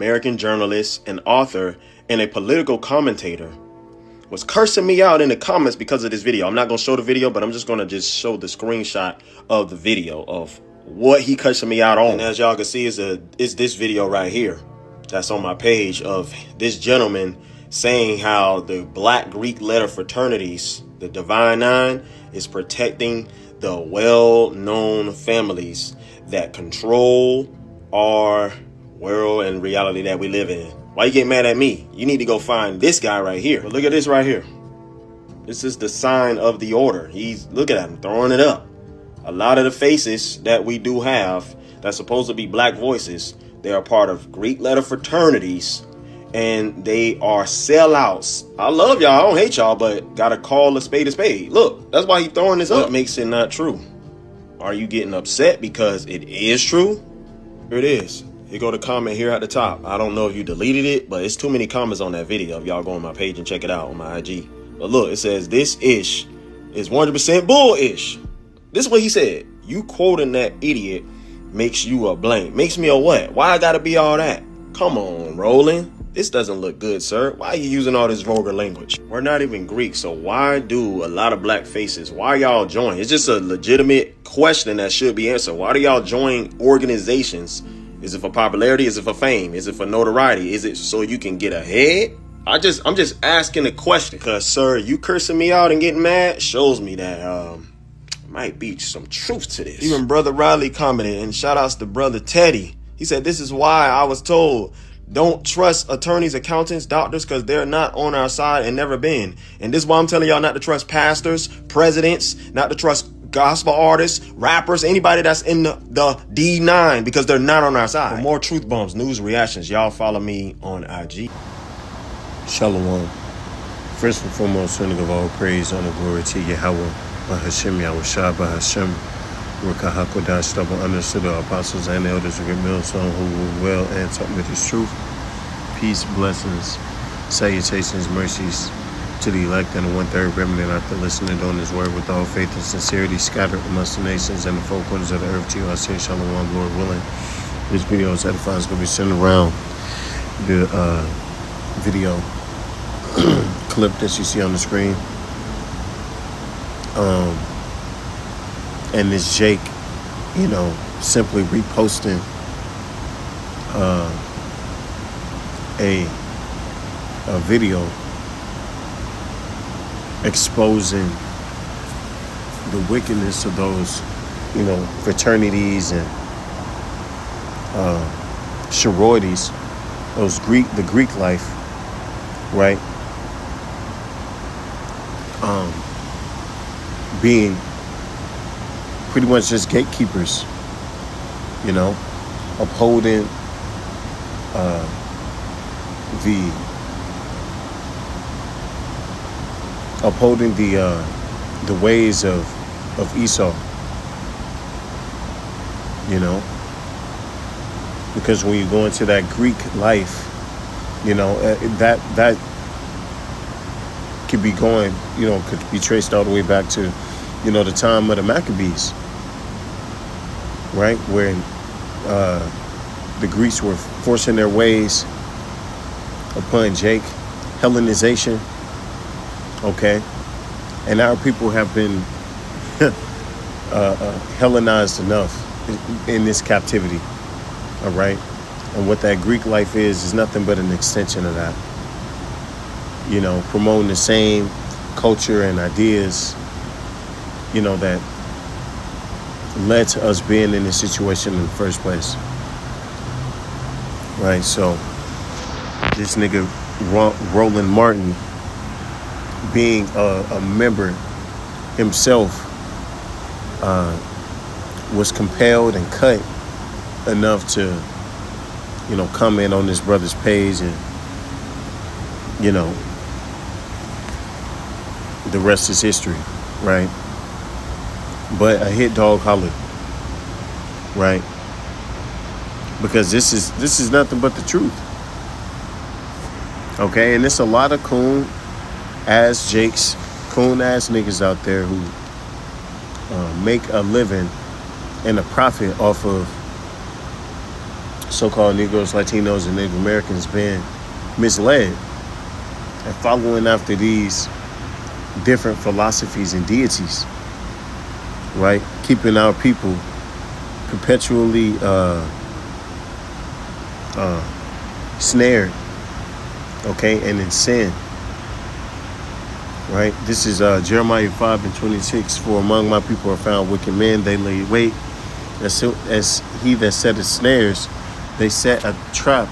American journalist, an author, and a political commentator, was cursing me out in the comments because of this video. I'm not going to show the video, but I'm just going to show the screenshot of the video of what he cursing me out on. And as y'all can see, is this video right here that's on my page of this gentleman saying how the Black Greek letter fraternities, the Divine Nine, is protecting the well-known families that control our world and reality that we live in. Why you get mad at me? You need to go find this guy right here. But look at this right here. This is the sign of the order. Look at him throwing it up. A lot of the faces that we do have that's supposed to be black voices, they are part of Greek letter fraternities, and they are sellouts. I love y'all. I don't hate y'all, but gotta call a spade a spade. Look, that's why he's throwing this up. What makes it not true? Are you getting upset because it is true? Here it is. You go to comment here at the top. I don't know if you deleted it, but it's too many comments on that video. If y'all go on my page and check it out on my IG. But look, it says this ish is 100% bull-ish. This is what he said. You quoting that idiot makes you a blank. Makes me a what? Why I gotta be all that? Come on, Roland. This doesn't look good, sir. Why are you using all this vulgar language? We're not even Greek, so why do a lot of black faces? Why y'all join? It's just a legitimate question that should be answered. Why do y'all join organizations? Is it for popularity? Is it for fame? Is it for notoriety? Is it so you can get ahead? I'm just asking a question. Because, sir, you cursing me out and getting mad shows me that might be some truth to this. Even Brother Riley commented, and shout outs to Brother Teddy. He said, this is why I was told, don't trust attorneys, accountants, doctors, because they're not on our side and never been. And this is why I'm telling y'all not to trust pastors, presidents, not to trust gospel artists, rappers, anybody that's in the D9, because they're not on our side. For more truth bombs, news, reactions, y'all follow me on IG. Shalom. First and foremost, sending of all praise, honor, glory to Yahweh, Bahashem, Yahushua, Bahashem, Rukahakodash, double honors to the apostles and elders of Great Millstone who were well and taught with his truth. Peace, blessings, salutations, mercies to the elect and the 1/3 remnant after listening on his word with all faith and sincerity scattered amongst the nations and the four corners of the earth. To you I say shalom, Lord willing. This video is edifying. It's going to be sent around the video clip that you see on the screen. And this Jake, simply reposting a video exposing the wickedness of those, fraternities and sororities, the Greek life, right? Being pretty much just gatekeepers, upholding the ways of Esau, because when you go into that Greek life, that could be going, could be traced all the way back to, the time of the Maccabees, right? Where the Greeks were forcing their ways upon Jake, Hellenization, okay? And our people have been Hellenized enough in this captivity, all right? And what that Greek life is nothing but an extension of that. Promoting the same culture and ideas, that led to us being in this situation in the first place. Right, so this nigga Roland Martin, being a member himself, was compelled and cut enough to, comment on his brother's page, and, the rest is history, right? But a hit dog hollered, right? Because this is nothing but the truth. Okay, and it's a lot of coon-ass Jakes, coon-ass niggas out there who make a living and a profit off of so-called Negroes, Latinos, and Native Americans being misled and following after these different philosophies and deities, right? Keeping our people perpetually snared, okay, and in sin, right? This is Jeremiah 5:26. For among my people are found wicked men, they lay wait. As he that setteth snares, they set a trap,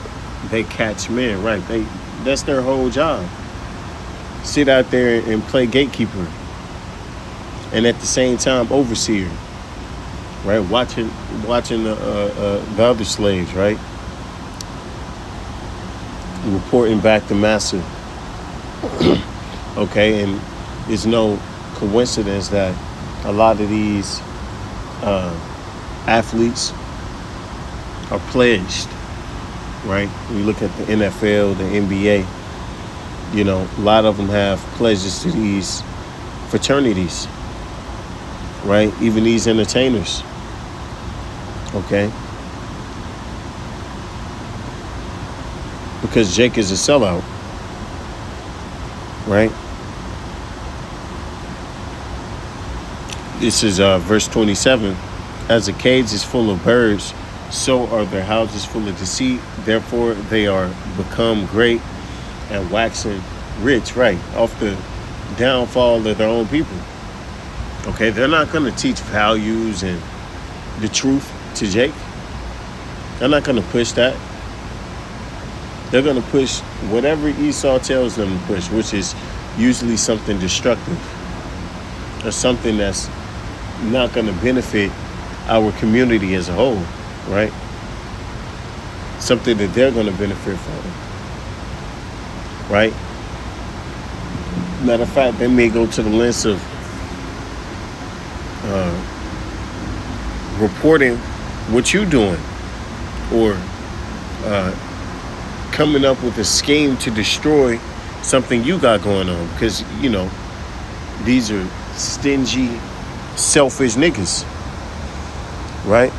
they catch men, right? That's their whole job. Sit out there and play gatekeeper, and at the same time overseer, right? Watching the other slaves, right? Reporting back to master. Okay, and it's no coincidence that a lot of these athletes are pledged, right? When you look at the NFL, the NBA, you know, a lot of them have pledges to these fraternities, right? Even these entertainers, okay? Because Jake is a sellout, right? This is verse 27. As a cage is full of birds, so are their houses full of deceit. Therefore, they are become great and waxing rich, right? Off the downfall of their own people. Okay, they're not going to teach values and the truth to Jake. They're not going to push that. They're going to push whatever Esau tells them to push, which is usually something destructive or something that's not going to benefit our community as a whole, right? Something that they're going to benefit from, right? Matter of fact, they may go to the lengths of reporting what you're doing, or coming up with a scheme to destroy something you got going on, because, you know, these are stingy, selfish niggas, right?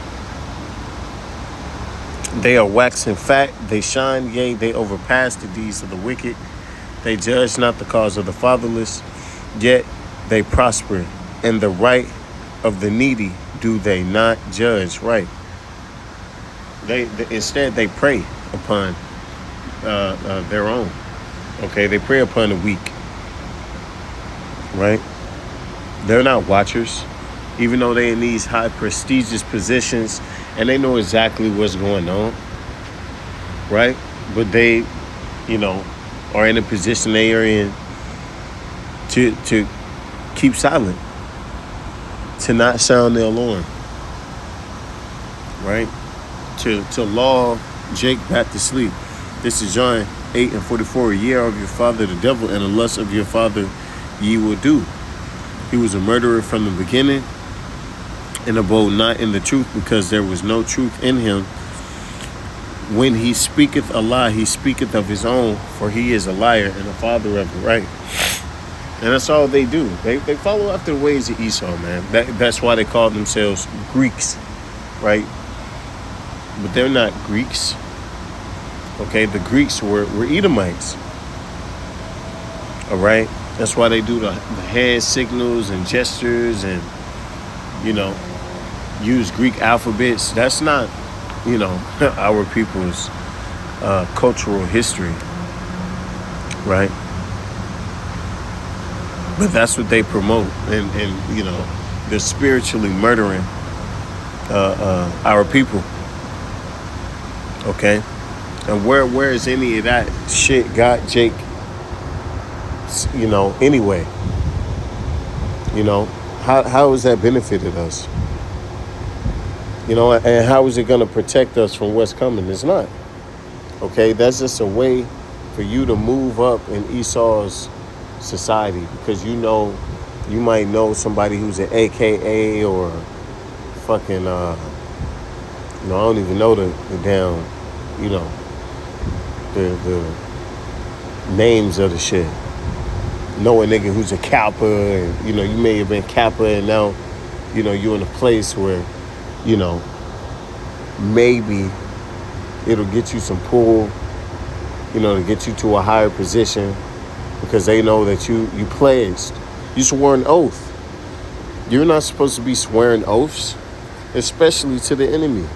They are waxing fat, they shine, yea, they overpass the deeds of the wicked. They judge not the cause of the fatherless, yet they prosper. And the right of the needy do they not judge, right? They instead they prey upon their own. Okay, they prey upon the weak, right? They're not watchers, even though they're in these high prestigious positions and they know exactly what's going on, right? But they, you know, are in a position they are in to keep silent, to not sound the alarm, right? To lull Jake back to sleep. This is John 8:44. Ye are of your father the devil, and the lust of your father ye will do. He was a murderer from the beginning, and abode not in the truth, because there was no truth in him. When he speaketh a lie, he speaketh of his own, for he is a liar and a father of the right. And that's all they do. They follow after the ways of Esau, man. That's why they call themselves Greeks, right? But they're not Greeks. Okay, the Greeks were Edomites. All right? That's why they do the hand signals and gestures and, you know, use Greek alphabets. That's not, you know, our people's cultural history, right? But that's what they promote, and you know, they're spiritually murdering our people. Okay, and where is any of that shit got Jake? You know, anyway, you know, how has that benefited us? You know, and how is it going to protect us from what's coming? It's not. Okay, that's just a way for you to move up in Esau's society, because you know, you might know somebody who's an AKA or fucking, you know, I don't even know the damn, you know, the names of the shit. Know a nigga who's a Kappa, and, you know, you may have been Kappa, and now, you know, you're in a place where, you know, maybe It'll get you some pull, to get you to a higher position because they know that you pledged. You swore an oath. You're not supposed to be swearing oaths, especially to the enemy.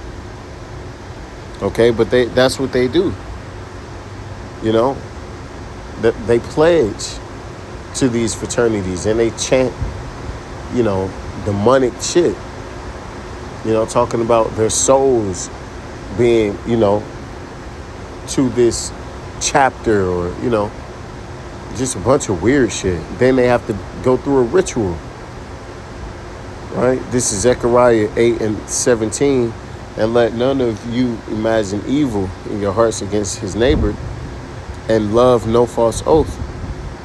Okay, but that's what they do. That they pledge to these fraternities and they chant, demonic shit. Talking about their souls being, to this chapter or, just a bunch of weird shit. Then they have to go through a ritual. Right? This is Zechariah 8:17. And let none of you imagine evil in your hearts against his neighbor, and love no false oath.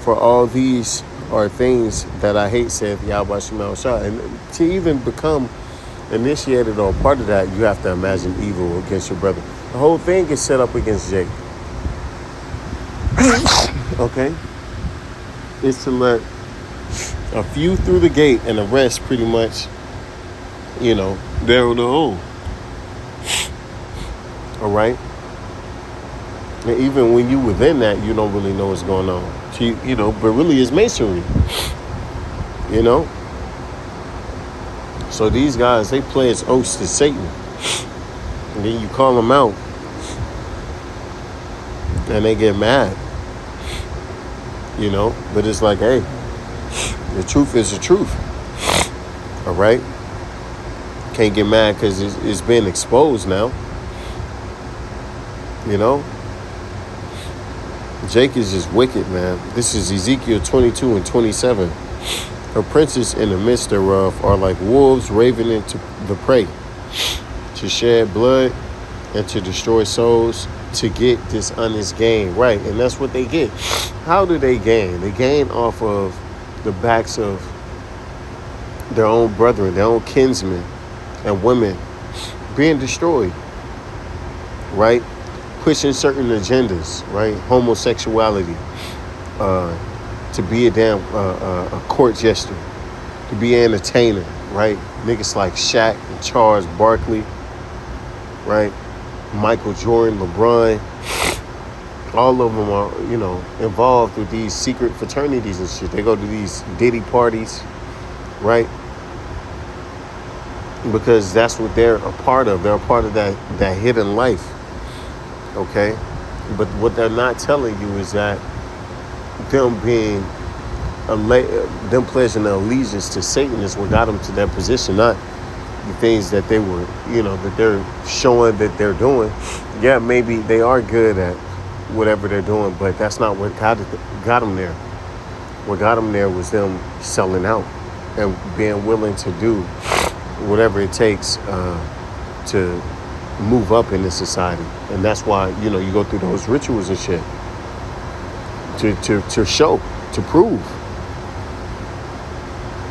For all these are things that I hate, saith Yahweh Shema Shah. And to even become initiated or part of that, you have to imagine evil against your brother. The whole thing is set up against Jake. Okay? It's to let a few through the gate and the rest pretty much, they're on their own. All right? And even when you within that, you don't really know what's going on. But really it's masonry. So these guys, they pledge oaths to Satan. And then you call them out. And they get mad. But it's like, hey, the truth is the truth. All right? Can't get mad because it's been exposed now. Jake is just wicked, man. This is Ezekiel 22:27. Her princes in the midst thereof are like wolves ravening to the prey, to shed blood and to destroy souls, to get dishonest gain. Right, and that's what they get. How do they gain? They gain off of the backs of their own brethren, their own kinsmen and women being destroyed. Right? Pushing certain agendas, right? Homosexuality, to be a damn a court jester, to be an entertainer, right? Niggas like Shaq and Charles Barkley, right? Michael Jordan, LeBron, all of them are, involved with these secret fraternities and shit. They go to these Diddy parties, right? Because that's what they're a part of. They're a part of that hidden life. Okay, but what they're not telling you is that them pledging their allegiance to Satan is what got them to that position, not the things that they were, that they're showing that they're doing. Yeah, maybe they are good at whatever they're doing, but that's not what got them there. What got them there was them selling out and being willing to do whatever it takes to move up in this society. And that's why, you go through those rituals and shit to show, to prove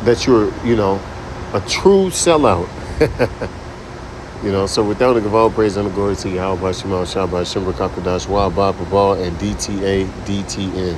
that you're, a true sellout. So without the give all praise and the glory to Yahweh Shema Shabbat Shemra Kakadash Wa Ba Ba and DTA DTN.